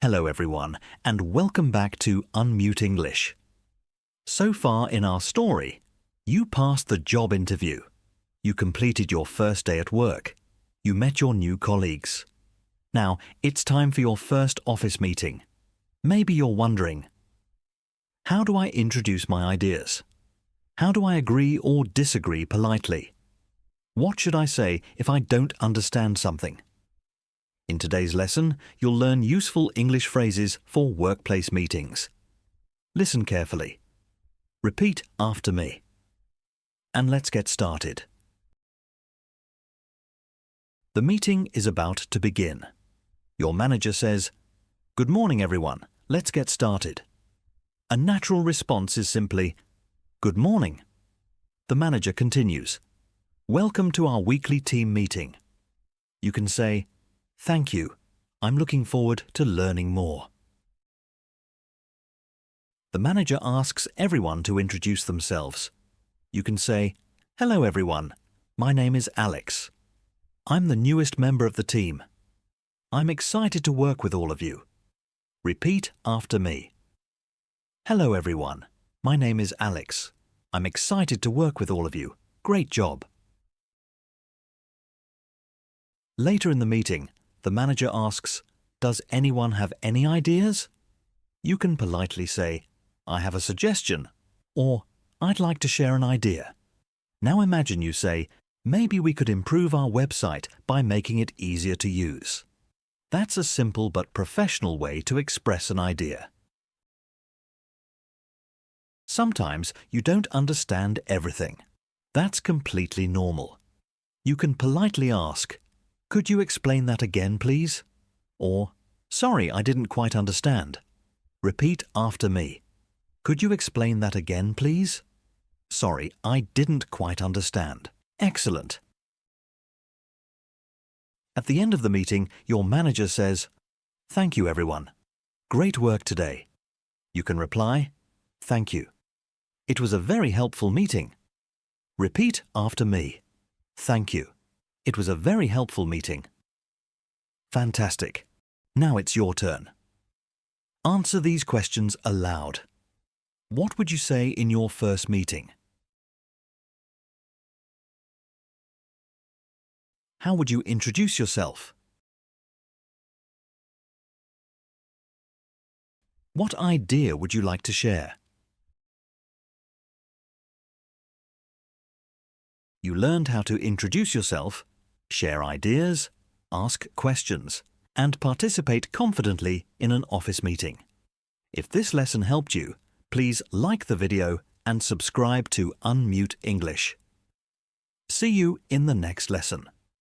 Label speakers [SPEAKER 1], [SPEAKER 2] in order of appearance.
[SPEAKER 1] Hello everyone, and welcome back to Unmute English. So far in our story, you passed the job interview. You completed your first day at work. You met your new colleagues. Now, it's time for your first office meeting. Maybe you're wondering, how do I introduce my ideas? How do I agree or disagree politely? What should I say if I don't understand something? In today's lesson, you'll learn useful English phrases for workplace meetings. Listen carefully. Repeat after me. And let's get started. The meeting is about to begin. Your manager says, "Good morning, everyone. Let's get started." A natural response is simply, "Good morning." The manager continues, "Welcome to our weekly team meeting." You can say, "Thank you. I'm looking forward to learning more." The manager asks everyone to introduce themselves. You can say, "Hello everyone. My name is Alex. I'm the newest member of the team. I'm excited to work with all of you." Repeat after me. "Hello everyone. My name is Alex. I'm excited to work with all of you. Great job." Later in the meeting, the manager asks, "Does anyone have any ideas?" You can politely say, "I have a suggestion," or "I'd like to share an idea." Now imagine you say, "Maybe we could improve our website by making it easier to use." That's a simple but professional way to express an idea. Sometimes you don't understand everything. That's completely normal. You can politely ask, "Could you explain that again, please?" Or, "Sorry, I didn't quite understand." Repeat after me. "Could you explain that again, please?" "Sorry, I didn't quite understand." Excellent. At the end of the meeting, your manager says, "Thank you, everyone. Great work today." You can reply, "Thank you. It was a very helpful meeting." Repeat after me. "Thank you. It was a very helpful meeting." Fantastic. Now it's your turn. Answer these questions aloud. What would you say in your first meeting? How would you introduce yourself? What idea would you like to share? You learned how to introduce yourself, share ideas, ask questions, and participate confidently in an office meeting. If this lesson helped you, please like the video and subscribe to Unmute English. See you in the next lesson.